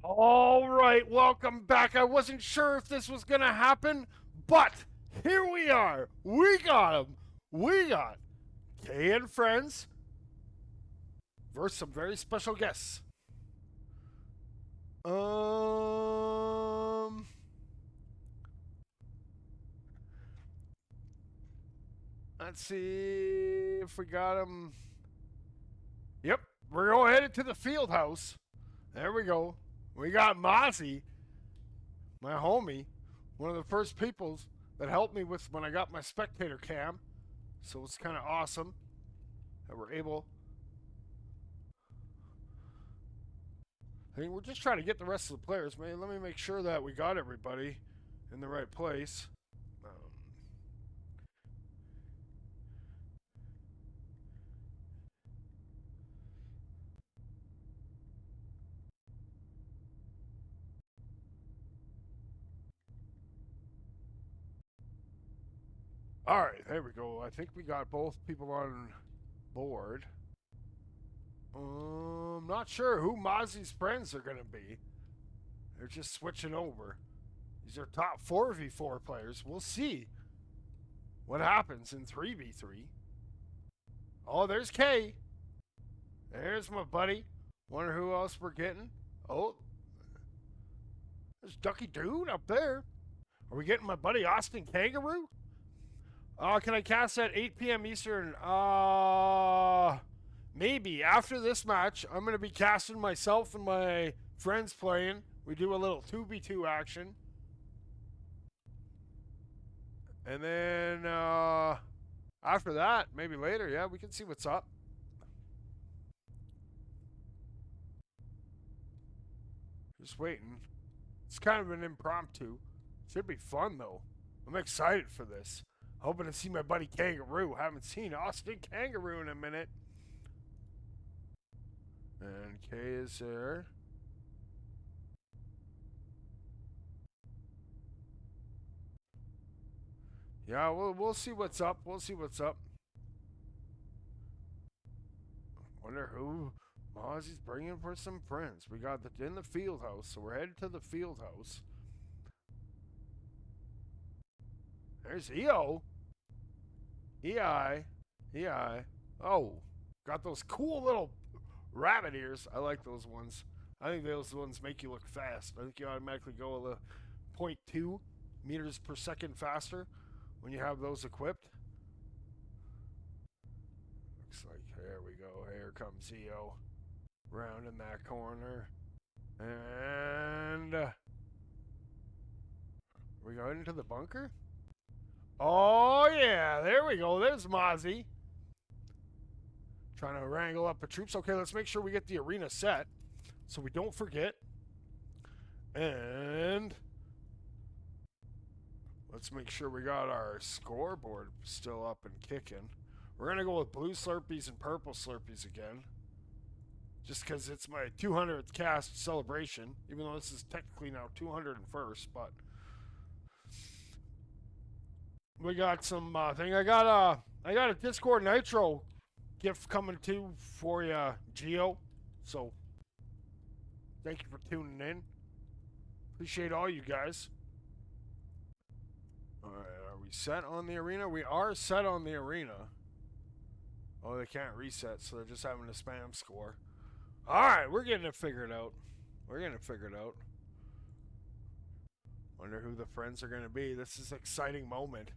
All right, welcome back. I wasn't sure if this was going to happen, but here we are. We got him. We got Kay and friends versus some very special guests. Let's see if we got him. Yep, we're going headed to the field house. There we go. We got Mozzie, my homie, one of the first people that helped me with when I got my spectator cam. So it's kind of awesome that we're able. I mean, we're just trying to get the rest of the players, man. Let me make sure that we got everybody in the right place. All right, there we go. I think we got both people on board. Not sure who Mozzie's friends are going to be. They're just switching over. These are top 4v4 players. We'll see what happens in 3v3. Oh, there's Kay. There's my buddy. Wonder who else we're getting. Oh, there's Ducky Dude up there. Are we getting my buddy Austin Kangaroo? Can I cast at 8 p.m. Eastern? Maybe. After this match, I'm going to be casting myself and my friends playing. We do a little 2v2 action. And then, after that, maybe later, yeah, we can see what's up. Just waiting. It's kind of an impromptu. Should be fun, though. I'm excited for this. Hoping to see my buddy Kangaroo. Haven't seen Austin Kangaroo in a minute. And Kay is there. Yeah, we'll see what's up. We'll see what's up. Wonder who Mozzie's bringing for some friends. We got in the field house, so we're headed to the field house. There's EO. EI. Oh, got those cool little rabbit ears. I like those ones. I think those ones make you look fast. I think you automatically go a 0.2 meters per second faster when you have those equipped. Looks like, there we go. Here comes EO. Round in that corner. And we go into the bunker? Oh, yeah. There we go. There's Mozzie. Trying to wrangle up the troops. Okay, let's make sure we get the arena set so we don't forget. And let's make sure we got our scoreboard still up and kicking. We're going to go with blue Slurpees and purple Slurpees again. Just because it's my 200th cast celebration. Even though this is technically now 201st. But we got some thing. I got a Discord Nitro gift coming to for you, Geo. So thank you for tuning in. Appreciate all you guys. Alright, are we set on the arena? We are set on the arena. Oh, they can't reset, so they're just having a spam score. Alright, we're getting it figured out. We're getting it figured out. Wonder who the friends are going to be. This is an exciting moment.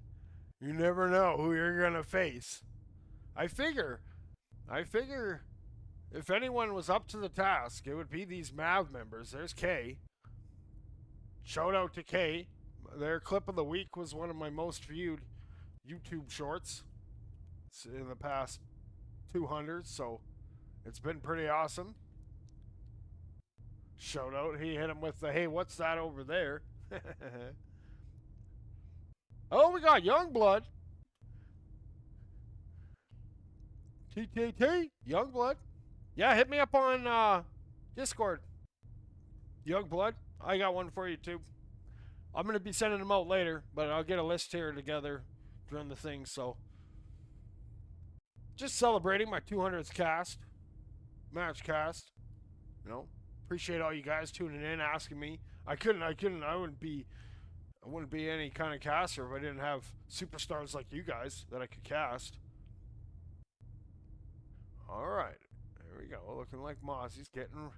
You never know who you're going to face. I figure if anyone was up to the task, it would be these MAV members. There's Kay. Shout out to Kay. Their clip of the week was one of my most viewed YouTube shorts in the past 200, so it's been pretty awesome. Shout out. He hit him with the, hey, what's that over there? Oh, we got Youngblood. TTT, Youngblood. Yeah, hit me up on Discord. Youngblood, I got one for you too. I'm going to be sending them out later, but I'll get a list here together during the thing, so. Just celebrating my 200th cast. Match cast. You know, appreciate all you guys tuning in, asking me. I wouldn't be any kind of caster if I didn't have superstars like you guys that I could cast. Alright, there we go. Looking like Mozzie's getting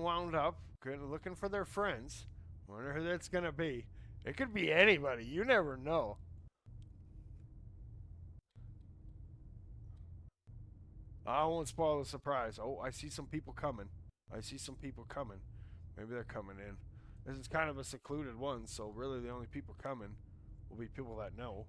wound up, looking for their friends. Wonder who that's gonna be. It could be anybody. You never know. I won't spoil the surprise. Oh, I see some people coming. Maybe they're coming in. This is kind of a secluded one, so really the only people coming will be people that know.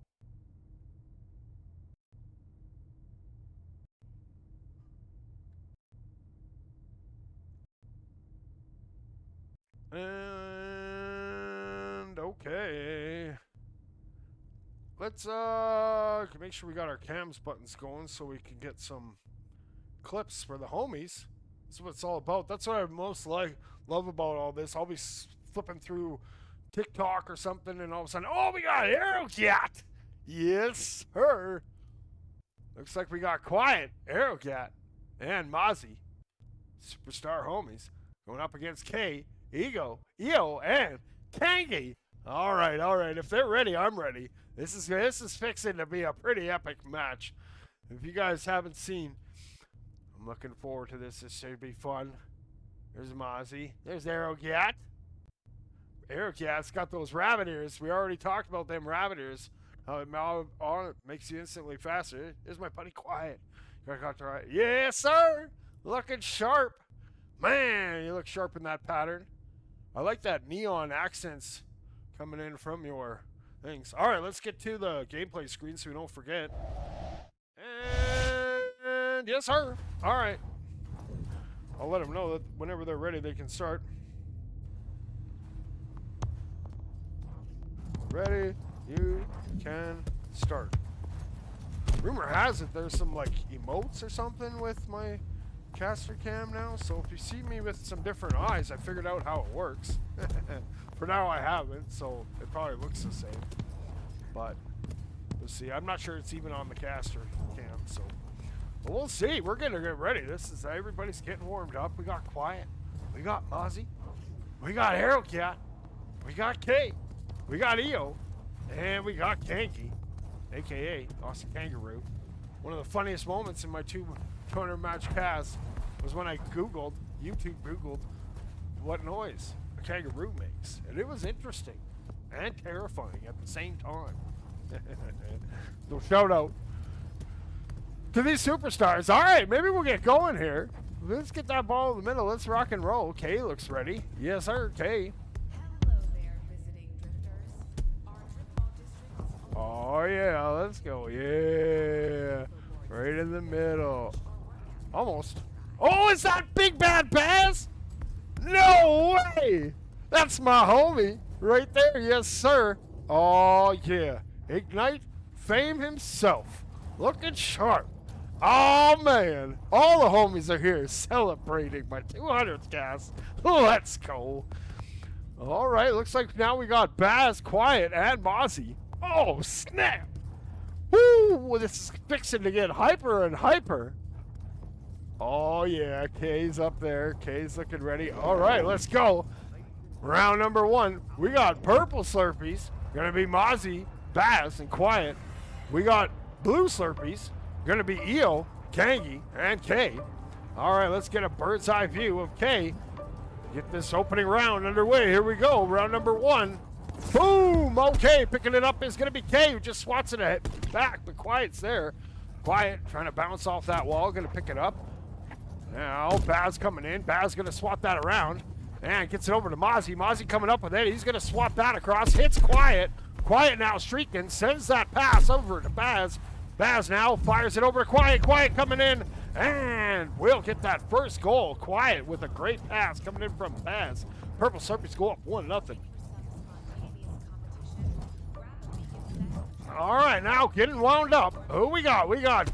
And okay, let's make sure we got our cams buttons going so we can get some clips for the homies. That's what it's all about. That's what I most love about all this. I'll be flipping through TikTok or something, and all of a sudden, oh, we got Aerocat. Yes, sir. Looks like we got Quiet, Aerocat, and Mozzie, superstar homies, going up against K, Ego, EO, and Kangi. All right. If they're ready, I'm ready. This is fixing to be a pretty epic match. If you guys haven't seen, I'm looking forward to this. This should be fun. There's Mozzie. There's Aerocat. Aerocat's got those rabbit ears. We already talked about them rabbit ears. How it makes you instantly faster. There's my buddy Quiet. Yes, sir. Looking sharp. Man, you look sharp in that pattern. I like that neon accents coming in from your things. All right, let's get to the gameplay screen so we don't forget. And yes, sir. All right. I'll let them know that whenever they're ready, they can start. Ready, you can start. Rumor has it there's some like emotes or something with my caster cam now, so if you see me with some different eyes, I figured out how it works. For now I haven't, so it probably looks the same, but we'll see. I'm not sure it's even on the caster cam, so but we'll see. We're gonna get ready. Everybody's getting warmed up. We got Quiet, we got Mozzie, we got Aerocat, we got K, we got EO, and we got Kangi, aka Austin Kangaroo. One of the funniest moments in my 200 match cast was when I YouTube Googled what noise a kangaroo makes. And it was interesting and terrifying at the same time. So shout out to these superstars. All right, maybe we'll get going here. Let's get that ball in the middle. Let's rock and roll. Kay looks ready. Yes, sir, Kay. Hello there, visiting drifters. Our drift ball district is Oh, yeah, let's go. Yeah. Right in the middle. Almost. Oh, is that Big Bad Bass? No way! That's my homie right there. Yes, sir. Oh, yeah. Ignite Fame himself. Looking sharp. Oh, man. All the homies are here celebrating my 200th gas. Let's go. All right. Looks like now we got Baz, Quiet, and Mozzie. Oh, snap. Woo! This is fixing to get hyper and hyper. Oh, yeah. Kay's up there. Kay's looking ready. All right. Let's go. Round number 1. We got purple Slurpees. Gonna be Mozzie, Baz, and Quiet. We got blue Slurpees. Gonna be Eo, Kangi, and Kay. All right, let's get a bird's eye view of Kay. Get this opening round underway. Here we go. Round number 1. Boom! Okay, picking it up is gonna be Kay, who just swats it back, but Quiet's there. Quiet trying to bounce off that wall, gonna pick it up. Now Baz coming in. Baz gonna swat that around. And gets it over to Mozzie. Mozzie coming up with it. He's gonna swap that across. Hits Quiet. Quiet now streaking. Sends that pass over to Baz. Baz now fires it over to Quiet. Quiet coming in. And we'll get that first goal. Quiet with a great pass coming in from Baz. Purple Slurpees go up 1-0. All right, now getting wound up. Who we got? We got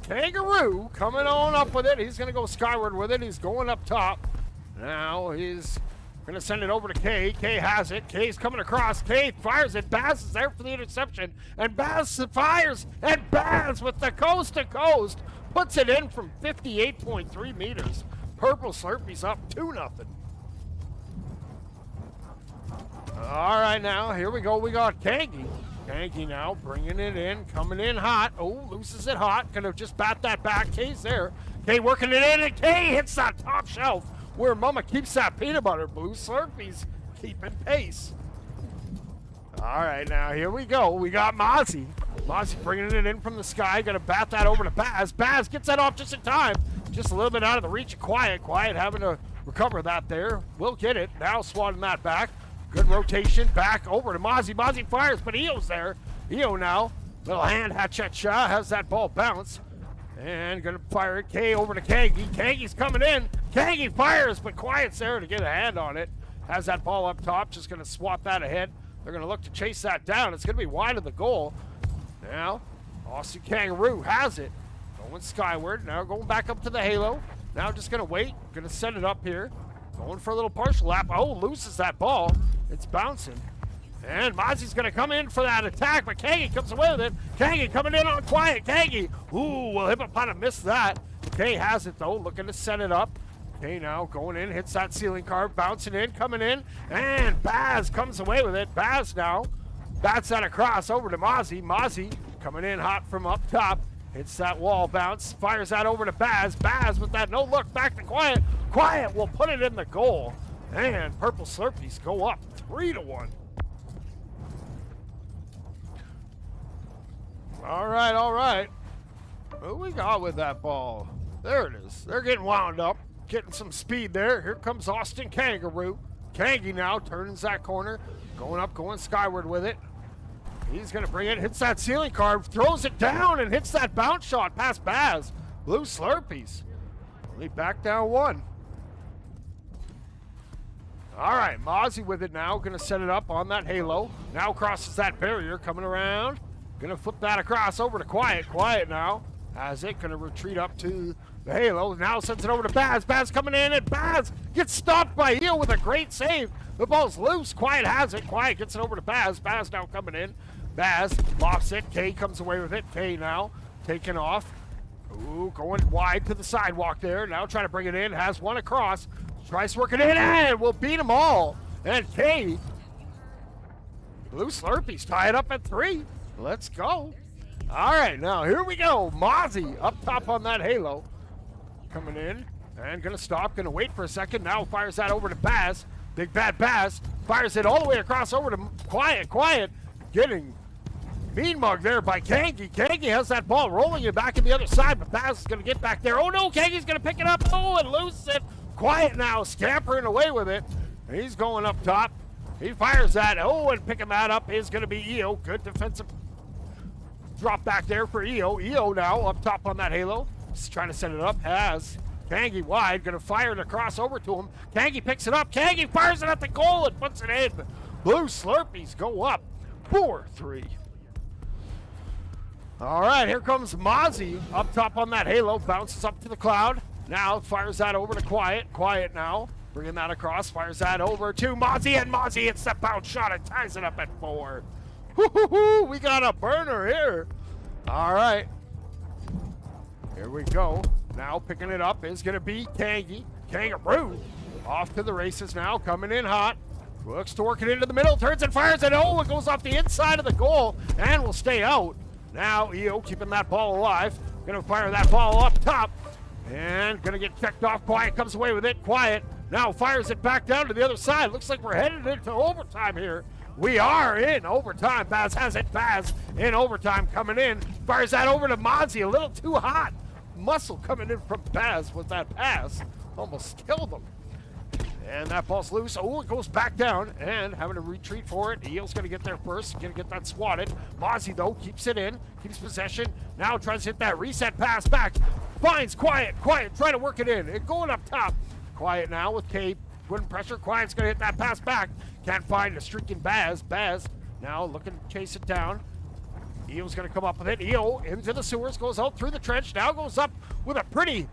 Kangaroo coming on up with it. He's gonna go skyward with it. He's going up top. Now he's going to send it over to Kay. Kay has it. Kay's coming across. Kay fires it. Baz is there for the interception. And Baz fires. And Baz with the coast to coast puts it in from 58.3 meters. Purple Slurpees up 2-0. All right, now here we go. We got Kangi. Kangi now bringing it in. Coming in hot. Oh, loses it hot. Going to just bat that back. Kay's there. Kay working it in. And Kay hits that top shelf, where Mama keeps that peanut butter. Blue Slurpees keeping pace. All right, now here we go. We got Mozzie. Mozzie bringing it in from the sky. Going to bat that over to Baz. Baz gets that off just in time. Just a little bit out of the reach of Quiet. Quiet having to recover that there. We'll get it. Now swatting that back. Good rotation. Back over to Mozzie. Mozzie fires, but Eo's there. Eo now. Little hand cha-cha. Has that ball bounce. And gonna fire it. Kay over to Kangi. Kangi's coming in. Kangi fires, but Quiet's there to get a hand on it. Has that ball up top. Just gonna swap that ahead. They're gonna look to chase that down. It's gonna be wide of the goal. Now, Aussie Kangaroo has it. Going skyward. Now going back up to the halo. Now just gonna wait. Gonna send it up here. Going for a little partial lap. Oh, loses that ball. It's bouncing. And Mozzie's going to come in for that attack, but Kangi comes away with it. Kangi coming in on Quiet. Kangi. Ooh, well, Hippopotame missed that. Kay has it, though, looking to set it up. Kay now going in, hits that ceiling carve, bouncing in, coming in. And Baz comes away with it. Baz now bats that across over to Mozzie. Mozzie coming in hot from up top. Hits that wall bounce, fires that over to Baz. Baz with that no look back to Quiet. Quiet will put it in the goal. And Purple Slurpees go up 3-1. All right, all right. Who we got with that ball? There it is. They're getting wound up, getting some speed there. Here comes Austin Kangaroo. Kangi now turns that corner, going up, going skyward with it. He's going to bring it, hits that ceiling carve, throws it down, and hits that bounce shot past Baz. Blue Slurpees only back down 1. All right, Mozzie with it now, going to set it up on that halo. Now crosses that barrier, coming around. Going to flip that across over to Quiet. Quiet now has it, going to retreat up to the halo. Now sends it over to Baz. Baz coming in, and Baz gets stopped by Eo with a great save. The ball's loose. Quiet has it. Quiet gets it over to Baz. Baz now coming in. Baz lofts it. Kay comes away with it. Kay now taking off. Ooh, going wide to the sidewalk there. Now trying to bring it in. Has one across. Tries working in, and we'll beat them all. And Kay, Blue Slurpees tie it up at 3. Let's go. All right, now here we go. Mozzie up top on that halo. Coming in. And gonna stop, gonna wait for a second. Now fires that over to Baz. Big bad Baz fires it all the way across over to Quiet. Getting mean mug there by Kangi. Kangi has that ball rolling it back in the other side, but Baz is gonna get back there. Oh no, Kangi's gonna pick it up. Oh, and lose it. Quiet now, scampering away with it. He's going up top. He fires that. Oh, and picking that up is gonna be EO. Good defensive drop back there for EO. EO now up top on that halo. He's trying to set it up. Has Kangi wide, gonna fire it across over to him. Kangi picks it up. Kangi fires it at the goal and puts it in. Blue Slurpees go up 4-3. All right, here comes Mozzie up top on that halo. Bounces up to the cloud. Now fires that over to Quiet. Quiet now bringing that across. Fires that over to Mozzie, and Mozzie hits the bounce shot and ties it up at 4. Woo-hoo-hoo, we got a burner here. All right. Here we go. Now picking it up is going to be Kangi. Kangaroo off to the races now, coming in hot. Looks to work it into the middle, turns and fires it. Oh, it goes off the inside of the goal and will stay out. Now EO keeping that ball alive. Going to fire that ball up top and going to get checked off. Quiet comes away with it. Quiet now fires it back down to the other side. Looks like we're headed into overtime here. We are in overtime. Baz has it. Baz in overtime coming in. Fires that over to Mozzie. A little too hot. Muscle coming in from Baz with that pass. Almost killed him. And that ball's loose. Oh, it goes back down and having to retreat for it. Eel's going to get there first. Going to get that swatted. Mozzie, though, keeps it in. Keeps possession. Now tries to hit that reset pass back. Finds Quiet. Quiet trying to work it in. It going up top. Quiet now with K. Putting pressure. Quiet's going to hit that pass back. Can't find a streaking Baz. Baz now looking to chase it down. Eel's going to come up with it. Eel into the sewers. Goes out through the trench. Now goes up with a pretty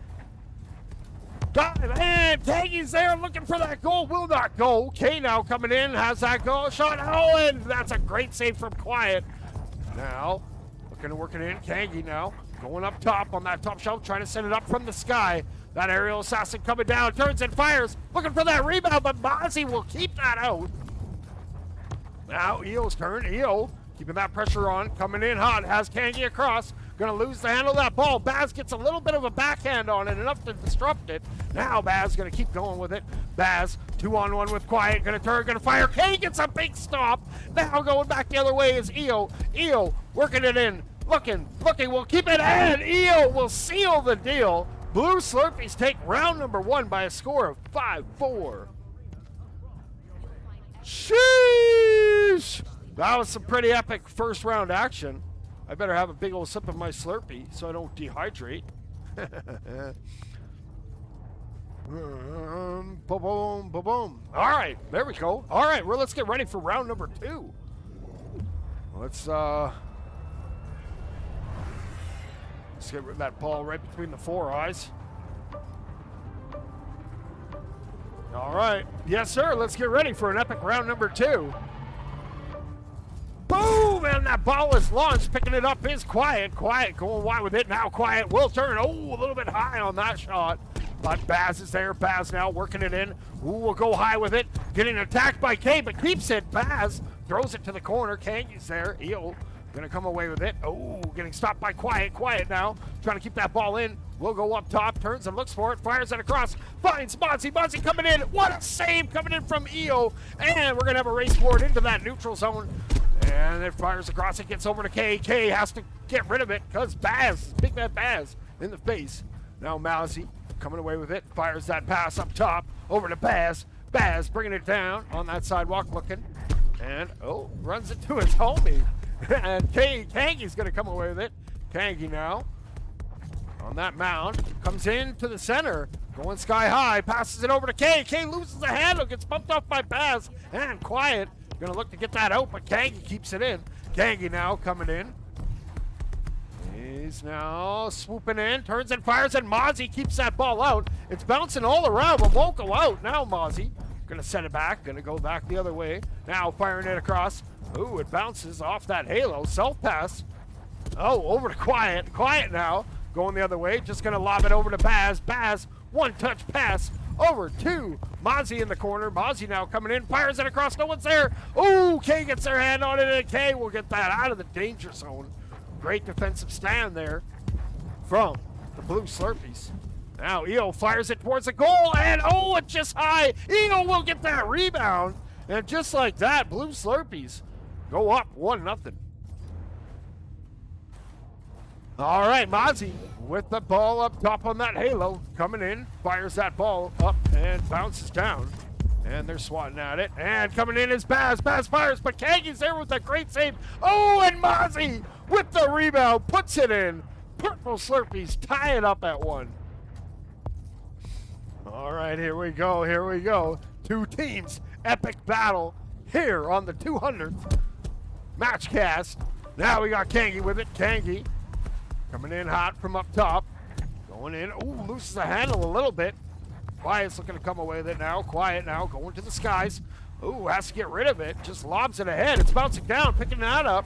dive. And Kangi's there looking for that goal. Will not go. K now coming in. Has that goal shot. Oh, and that's a great save from Quiet. Now looking to work it in. Kangi now going up top on that top shelf. Trying to send it up from the sky. That aerial assassin coming down. Turns and fires. Looking for that rebound. But Mozzie will keep that out. Now Eel's turn. Eel keeping that pressure on. Coming in hot. Has Kangi across. Gonna lose the handle of that ball. Baz gets a little bit of a backhand on it, enough to disrupt it. Now Baz gonna keep going with it. Baz 2-on-1 with Quiet. Gonna turn, gonna fire. K gets a big stop. Now going back the other way is EO. EO working it in. Looking. We'll keep it in. EO will seal the deal. Blue Slurpees take round number 1 by a score of 5-4. Sheesh! That was some pretty epic first round action. I better have a big old sip of my Slurpee so I don't dehydrate. Boom, boom, boom, boom. All right, there we go. All right, well, let's get ready for round number 2. Let's get that ball right between the 4 eyes. All right, yes, sir. Let's get ready for an epic round number 2. Boom! And that ball is launched. Picking it up is Quiet. Quiet going wide with it. Now Quiet will turn. Oh, a little bit high on that shot. But Baz is there. Baz now working it in. Ooh, will go high with it. Getting attacked by K, but keeps it. Baz throws it to the corner. Kangi's there. Eel gonna come away with it. Oh, getting stopped by Quiet. Quiet now. Trying to keep that ball in. Will go up top. Turns and looks for it. Fires it across. Finds Mozzie. Mozzie coming in. What a save coming in from EO. And we're gonna have a race forward into that neutral zone. And it fires across. It gets over to K. K has to get rid of it because Baz, big bad Baz, in the face. Now Mozzie coming away with it. Fires that pass up top over to Baz. Baz bringing it down on that sidewalk looking. And, oh, runs it to his homie. And Kangi's going to come away with it. Kangi now on that mound. Comes into the center. Going sky high. Passes it over to K. K loses the handle. Gets bumped off by Baz. And Quiet. Gonna look to get that out, but Kangi keeps it in. Kangi now coming in. He's now swooping in, turns and fires, and Mozzie keeps that ball out. It's bouncing all around, but won't go out. Now Mozzie gonna send it back, gonna go back the other way. Now firing it across. Ooh, it bounces off that halo. Self-pass. Oh, over to Quiet. Quiet now, going the other way. Just gonna lob it over to Baz. Baz, one-touch pass. Over to Mozzie in the corner. Mozzie now coming in, fires it across. No one's there. Ooh, K gets their hand on it, and K will get that out of the danger zone. Great defensive stand there from the Blue Slurpees. Now EO fires it towards the goal, and oh, it's just high. EO will get that rebound, and just like that, Blue Slurpees go up 1-0. All right, Mozzie with the ball up top on that halo, coming in, fires that ball up and bounces down. And they're swatting at it. And coming in is Baz. Baz fires, but Kagi's there with a great save. Oh, and Mozzie with the rebound puts it in. Purple Slurpees tie it up at 1. All right, here we go. Here we go. Two teams, epic battle here on the 200th Matchcast. Now we got Kangi with it. Kangi coming in hot from up top. Going in. Ooh, loses the handle a little bit. Quiet's looking to come away with it now. Quiet now going to the skies. Ooh, has to get rid of it. Just lobs it ahead. It's bouncing down, picking that up.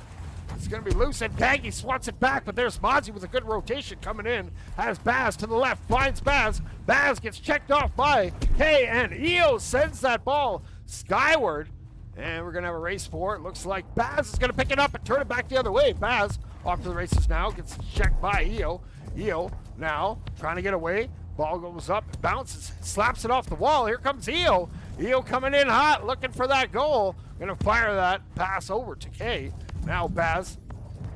It's going to be loose, and Kangi swats it back, but there's Mozzie with a good rotation coming in. Has Baz to the left, finds Baz. Baz gets checked off by K, and EO sends that ball skyward. And we're going to have a race for it. Looks like Baz is going to pick it up and turn it back the other way. Baz off to the races now, gets checked by EO. EO now trying to get away. Ball goes up, bounces, slaps it off the wall. Here comes EO. EO coming in hot, looking for that goal. Gonna fire that pass over to K. Now Baz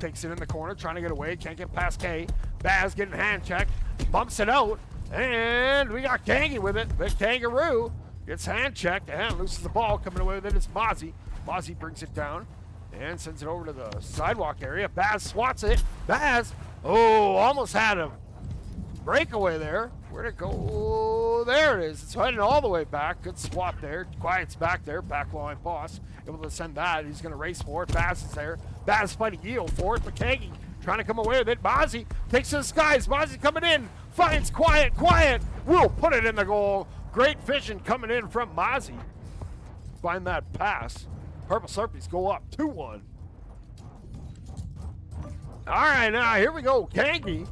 takes it in the corner, trying to get away. Can't get past K. Baz getting hand checked, bumps it out, and we got Kangi with it. The Kangaroo gets hand checked and loses the ball. Coming away with it is Mozzie. Mozzie brings it down and sends it over to the sidewalk area. Baz swats it. Baz, oh, almost had a breakaway there. Where'd it go? There it is. It's heading all the way back. Good swat there. Quiet's back there. Back line boss. Able to send that. He's going to race for it. Baz is there. Baz fighting EO for it. But Kangi trying to come away with it. Mozzie takes to the skies. Mozzie coming in. Finds Quiet. Quiet will put it in the goal. Great vision coming in from Mozzie. Find that pass. Purple Slurpees go up 2-1. All right, now here we go. Kangi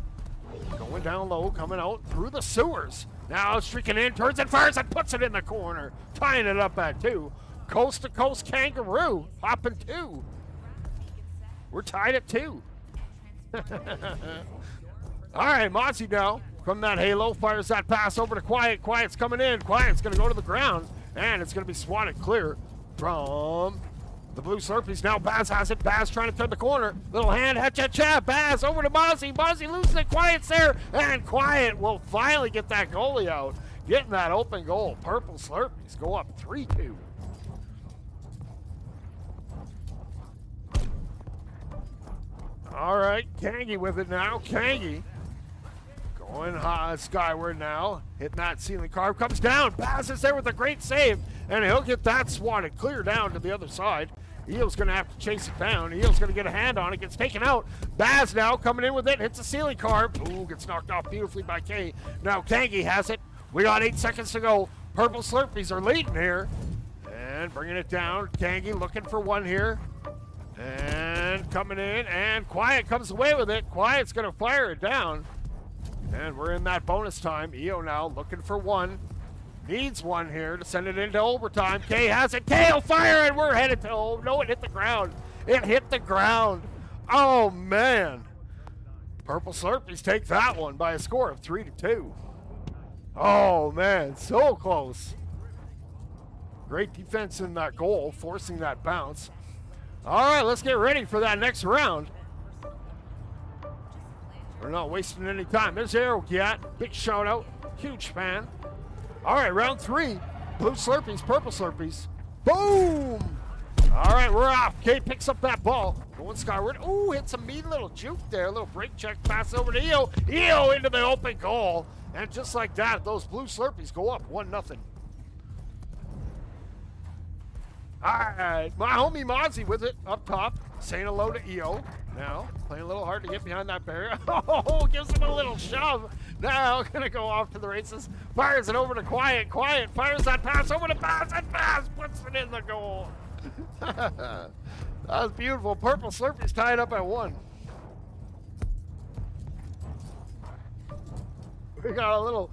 going down low, coming out through the sewers. Now streaking in, turns and fires and puts it in the corner. Tying it up at 2. Coast to coast Kangaroo, hopping 2. We're tied at 2. All right, Mozzie now from that halo fires that pass over to Quiet. Quiet's coming in. Quiet's going to go to the ground, and it's going to be swatted clear from the Blue Slurpees. Now Baz has it. Baz trying to turn the corner. Little hand, ha-cha-cha. Baz over to Mozzie. Mozzie loses it. Quiet's there. And Quiet will finally get that goalie out. Getting that open goal. Purple Slurpees go up 3-2. All right, Kangi with it now. Kangi going high skyward now. Hitting that ceiling carve. Comes down. Baz is there with a great save. And he'll get that swatted clear down to the other side. Eel's going to have to chase it down. Eel's going to get a hand on it. Gets taken out. Baz now coming in with it. Hits the ceiling carve. Ooh, gets knocked off beautifully by K. Now Kangi has it. We got 8 seconds to go. Purple Slurpees are leading here. And bringing it down. Kangi looking for one here. And coming in. And Quiet comes away with it. Quiet's going to fire it down. And we're in that bonus time. EO now looking for one. Needs one here to send it into overtime. K has it. K will fire, and we're headed to home. No, it hit the ground. It hit the ground. Oh, man. Purple Slurpees take that one by a score of 3-2. Oh, man. So close. Great defense in that goal, forcing that bounce. All right, let's get ready for that next round. We're not wasting any time. There's Aerocat. Big shout out. Huge fan. All right, round 3. Blue Slurpees, Purple Slurpees. Boom! All right, we're off. K picks up that ball. Going skyward. Ooh, hits a mean little juke there. A little break check. Pass over to EO. EO into the open goal. And just like that, those Blue Slurpees go up 1-0. All right, my homie Mozzie with it up top. Saying hello to EO. Now, playing a little hard to get behind that barrier. Oh, gives him a little shove. Now, gonna go off to the races. Fires it over to Quiet. Quiet fires that pass over to Baz, and Baz puts it in the goal. That was beautiful. Purple Slurpees tied up at 1. We got a little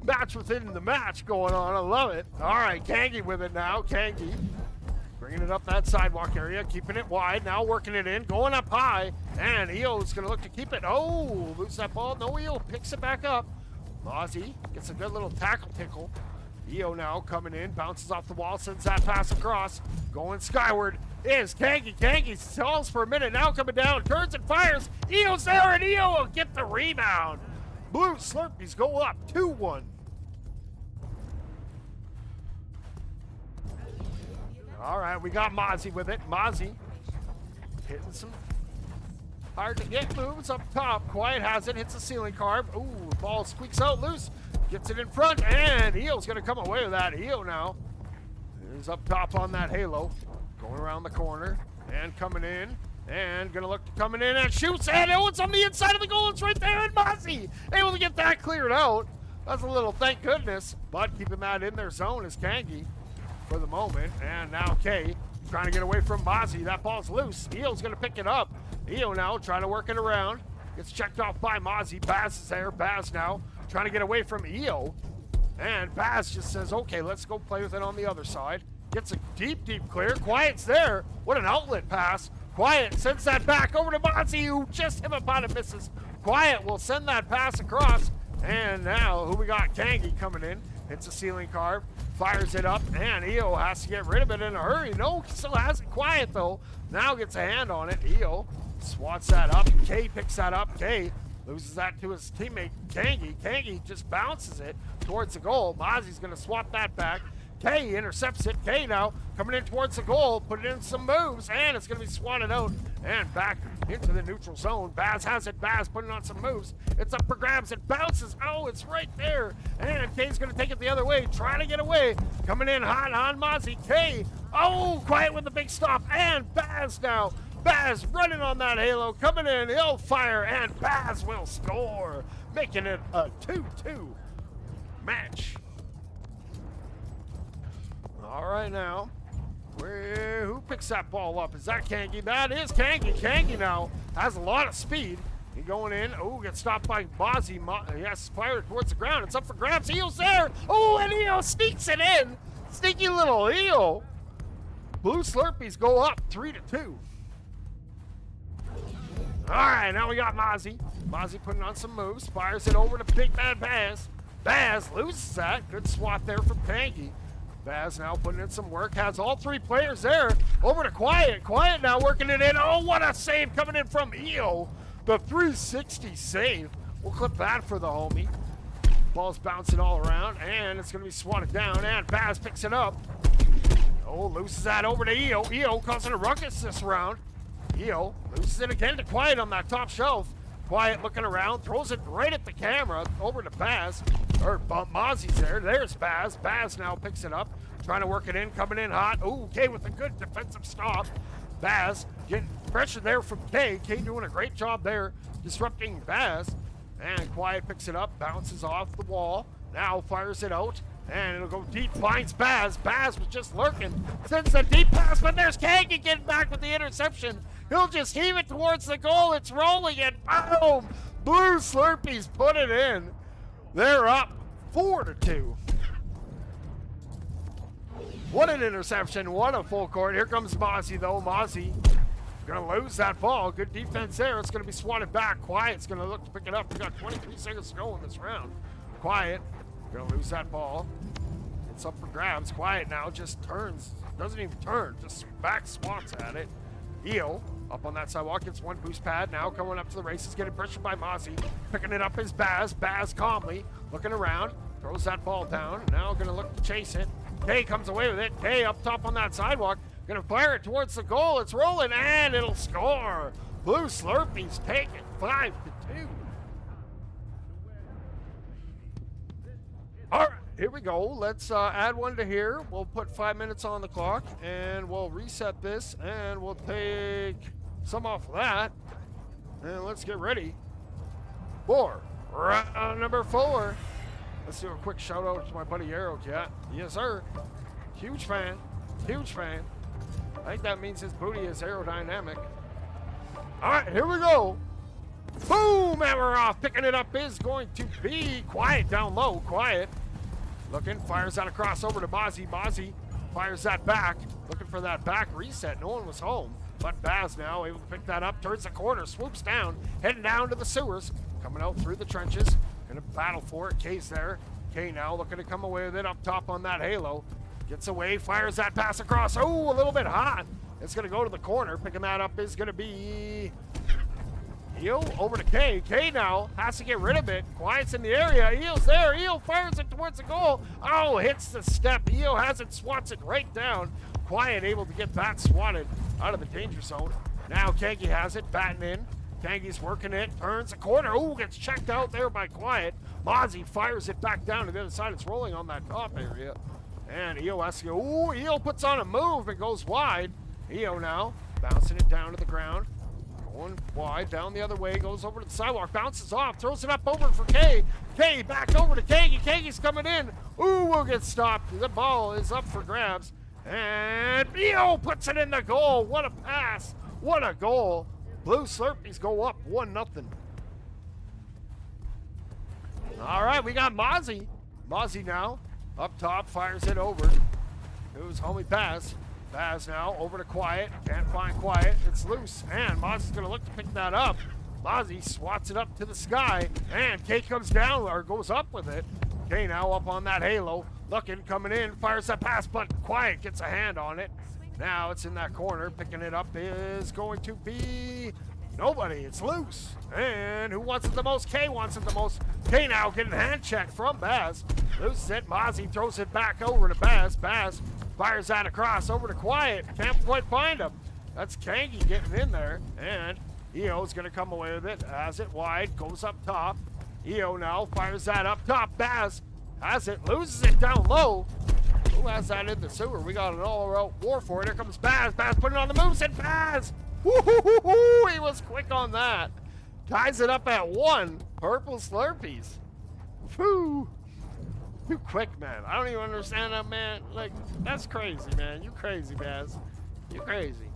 match within the match going on. I love it. All right, Kangi with it now. Kangi bringing it up that sidewalk area, keeping it wide, now working it in, going up high, and EO's going to look to keep it. Oh, lose that ball. No, EO picks it back up. Mozzie gets a good little tackle tickle. EO now coming in, bounces off the wall, sends that pass across. Going skyward is Kangi. Kangi stalls for a minute, now coming down, turns and fires. EO's there, and EO will get the rebound. Blue Slurpees go up 2-1. All right, we got Mozzie with it. Mozzie hitting some hard to get moves up top. Quiet has it, hits the ceiling carb. Ooh, ball squeaks out loose. Gets it in front, and EO's going to come away with that. EO now is up top on that halo. Going around the corner and coming in. And going to look coming in and shoots. And oh, it's on the inside of the goal. It's right there. And Mozzie able to get that cleared out. That's a little thank goodness. But keeping that in their zone is Kangi for the moment. And now Kay trying to get away from Mozzie. That ball's loose. EO's going to pick it up. EO now trying to work it around. Gets checked off by Mozzie. Baz is there. Baz now trying to get away from EO. And Baz just says, okay, let's go play with it on the other side. Gets a deep, deep clear. Quiet's there. What an outlet pass. Quiet sends that back over to Mozzie, who just him about it misses. Quiet will send that pass across. And now, who we got? Kangi coming in. Hits a ceiling carve. Fires it up. And EO has to get rid of it in a hurry. No, still has it. Quiet, though. Now gets a hand on it. EO swats that up. Kay picks that up. Kay loses that to his teammate, Kangi. Kangi just bounces it towards the goal. Mozzie's going to swap that back. Kay intercepts it. Kay now coming in towards the goal, putting in some moves, and it's going to be swatted out and back into the neutral zone. Baz has it. Baz putting on some moves. It's up for grabs. It bounces. Oh, it's right there. And Kay's going to take it the other way, trying to get away. Coming in hot on Mozzie. Kay, oh, Quiet with the big stop. And Baz now. Baz running on that halo, coming in, he'll fire, and Baz will score, making it a 2-2 match. All right now, who picks that ball up? Is that Kangi? That is Kangi. Kangi now has a lot of speed. He going in. Oh, gets stopped by Mozzie. He has to fire it towards the ground. It's up for grabs. EO's there. Oh, and EO sneaks it in. Sneaky little EO. Blue Slurpees go up 3-2. All right, now we got Mozzie. Mozzie putting on some moves, fires it over to Big Bad Baz. Baz loses that. Good swat there from Kangi. Baz now putting in some work, has all three players there. Over to Quiet. Quiet now working it in. Oh, what a save coming in from EO. The 360 save. We'll clip that for the homie. Ball's bouncing all around, and it's going to be swatted down, and Baz picks it up. Oh, loses that over to EO. EO causing a ruckus this round. EO loses it again to Quiet on that top shelf. Quiet looking around, throws it right at the camera, over to Baz. Or Mozzie's there. There's Baz. Baz now picks it up, trying to work it in, coming in hot. Ooh, Kay with a good defensive stop. Baz getting pressure there from Kay. Kay doing a great job there, disrupting Baz. And Quiet picks it up, bounces off the wall. Now fires it out, and it'll go deep, finds Baz. Baz was just lurking, sends a deep pass, but there's Kangi getting back with the interception. He'll just heave it towards the goal. It's rolling, and boom! Blue Slurpees put it in. They're up 4-2. What an interception. What a full court. Here comes Mozzie, though. Mozzie going to lose that ball. Good defense there. It's going to be swatted back. Quiet's going to look to pick it up. We got 23 seconds to go in this round. Quiet going to lose that ball. It's up for grabs. Quiet now just turns. Doesn't even turn. Just back swats at it. EO up on that sidewalk, gets one boost pad, now coming up to the races, getting pressured by Mozzie. Picking it up is Baz. Baz calmly looking around, throws that ball down, now going to look to chase it. Kay comes away with it. Kay up top on that sidewalk, going to fire it towards the goal. It's rolling, and it'll score. Blue Slurpees take it 5-2. All right, here we go. Let's add one to here. We'll put 5 minutes on the clock, and we'll reset this, and we'll take some off of that. And let's get ready for round number 4. Let's do a quick shout out to my buddy Aerocat. Yes, sir. Huge fan. Huge fan. I think that means his booty is aerodynamic. All right, here we go. Boom, and we're off. Picking it up is going to be Quiet down low. Quiet. Looking, fires that across over to Mozzie. Mozzie fires that back. Looking for that back reset. No one was home. But Baz now able to pick that up. Turns the corner. Swoops down. Heading down to the sewers. Coming out through the trenches. Gonna battle for it. K's there. K now looking to come away with it up top on that halo. Gets away, fires that pass across. Oh, a little bit hot. It's gonna go to the corner. Picking that up is gonna be Eel over to K. K now has to get rid of it. Quiet's in the area. Eel's there. Eel fires it towards the goal. Oh, hits the step. Eel has it, swats it right down. Quiet able to get that swatted out of the danger zone. Now Kangi has it, batting in. Kangi's working it, turns the corner. Oh, gets checked out there by Quiet. Mozzie fires it back down to the other side. It's rolling on that top area. And Eo has to go. Ooh, Eo puts on a move and goes wide. Eo now bouncing it down to the ground. Going wide, down the other way, goes over to the sidewalk, bounces off, throws it up over for K. K back over to Kangi. Kangi's coming in. Ooh, will get stopped. The ball is up for grabs. And Eo puts it in the goal. What a pass. What a goal. Blue Slurpees go up 1-0. All right, we got Mozzie. Mozzie now up top, fires it over. Who's homie Baz. Baz now over to Quiet. Can't find Quiet. It's loose. And Mozzie's going to look to pick that up. Mozzie swats it up to the sky. And K comes down or goes up with it. K now up on that halo. Looking, coming in, fires that pass, but Quiet gets a hand on it. Now it's in that corner. Picking it up is going to be nobody. It's loose. And who wants it the most? K wants it the most. K now getting a hand check from Baz. Loses it. Mozzie throws it back over to Baz. Baz fires that across over to Quiet. Can't quite find him. That's Kangi getting in there. And Eo's going to come away with it. Has it wide. Goes up top. Eo now fires that up top. Baz has it. Loses it down low. Who has that in the sewer? We got an all-out war for it. Here comes Baz. Baz putting it on the moves, and Baz! Woo-hoo-hoo-hoo! He was quick on that. Ties it up at 1. Purple Slurpees. Whew. You quick, man. I don't even understand that, man. Like, that's crazy, man. You crazy, Baz. You crazy.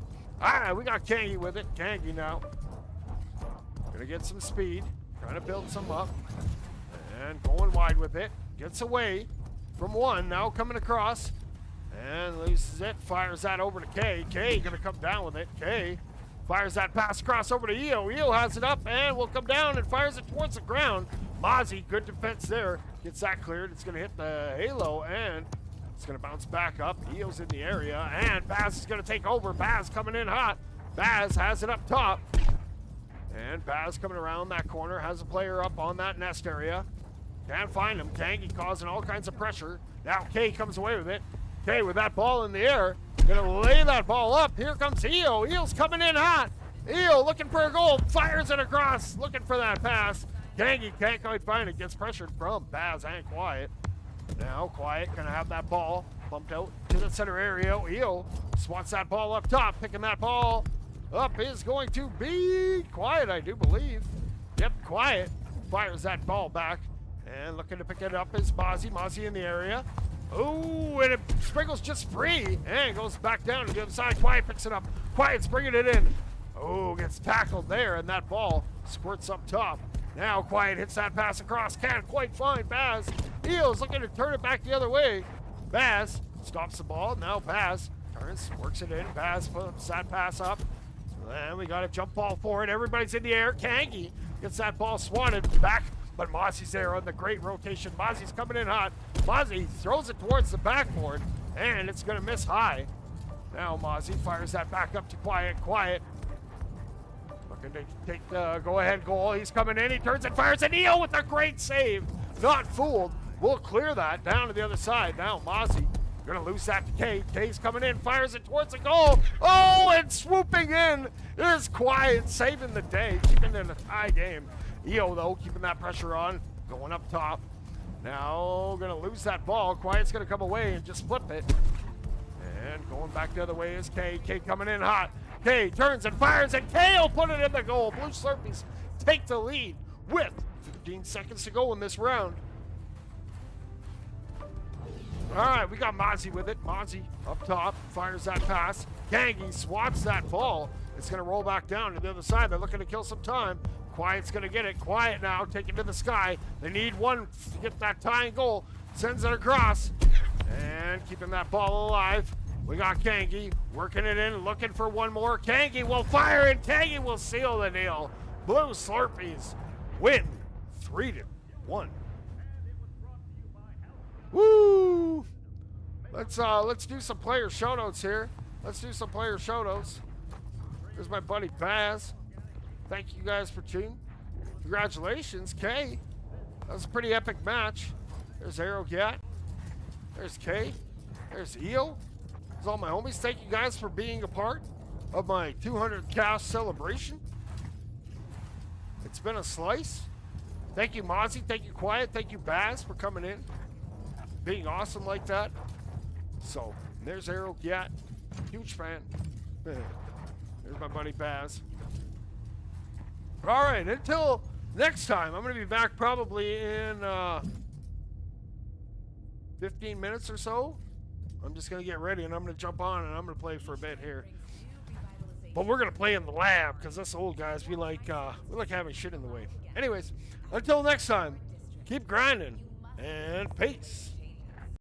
All right, we got Kangi with it. Kangi now. Gonna get some speed. Trying to build some up. And going wide with it. Gets away from 1, now coming across, and loses it, fires that over to K. K gonna come down with it. K fires that pass across over to Eo. Eo has it up and will come down and fires it towards the ground. Mozzie, good defense there, gets that cleared. It's gonna hit the halo and it's gonna bounce back up. Eo's in the area and Baz is gonna take over. Baz coming in hot. Baz has it up top. And Baz coming around that corner, has a player up on that nest area. Can't find him. Kangi causing all kinds of pressure. Now K comes away with it. K with that ball in the air. Gonna lay that ball up. Here comes Eo. Eo's coming in hot. Eo looking for a goal. Fires it across. Looking for that pass. Kangi can't quite find it. Gets pressured from Baz and Quiet. Now Quiet gonna have that ball bumped out to the center area. Eo swats that ball up top. Picking that ball up is going to be Quiet, I do believe. Yep, Quiet fires that ball back. And looking to pick it up is Mozzie. Mozzie in the area. Oh, and it sprinkles just free. And goes back down to the other side. Quiet picks it up. Quiet's bringing it in. Oh, gets tackled there. And that ball squirts up top. Now Quiet hits that pass across. Can't quite find Baz. Eo's looking to turn it back the other way. Baz stops the ball. Now Baz turns, works it in. Baz puts that pass up. And we got a jump ball for it. Everybody's in the air. Kangi gets that ball swatted back. But Mozzie's there on the great rotation. Mozzie's coming in hot. Mozzie throws it towards the backboard, and it's going to miss high. Now Mozzie fires that back up to Quiet. Quiet looking to take the go-ahead goal. He's coming in. He turns and fires. And Eo with a great save. Not fooled. We'll clear that down to the other side. Now Mozzie going to lose that to K. K's coming in. Fires it towards the goal. Oh, and swooping in is Quiet, saving the day, keeping it in a tie game. Eo, though, keeping that pressure on, going up top. Now, going to lose that ball. Quiet's going to come away and just flip it. And going back the other way is K. K coming in hot. K turns and fires, and K will put it in the goal. Blue Slurpees take the lead with 15 seconds to go in this round. All right, we got Mozzie with it. Mozzie up top, fires that pass. Kangi swats that ball. It's going to roll back down to the other side. They're looking to kill some time. Quiet's going to get it. Quiet now, taking to the sky. They need one to get that tying goal. Sends it across. And keeping that ball alive. We got Kangi working it in, looking for one more. Kangi will fire, and Kangi will seal the deal. Blue Slurpees win 3-1. 1. Woo! Let's do some player shoutouts here. Let's do some player shoutouts. There's my buddy Baz. Thank you guys for tuning. Congratulations, Kay. That was a pretty epic match. There's Aerogat. There's Kay. There's Eel. There's all my homies. Thank you guys for being a part of my 200th cast celebration. It's been a slice. Thank you, Mozzie. Thank you, Quiet. Thank you, Baz, for coming in. Being awesome like that. So, there's Aerogat. Huge fan. There's my buddy Baz. All right, until next time, I'm going to be back probably in 15 minutes or so. I'm just going to get ready, and I'm going to jump on, and I'm going to play for a bit here. But we're going to play in the lab, because us old guys, we like having shit in the way. Anyways, until next time, keep grinding, and peace.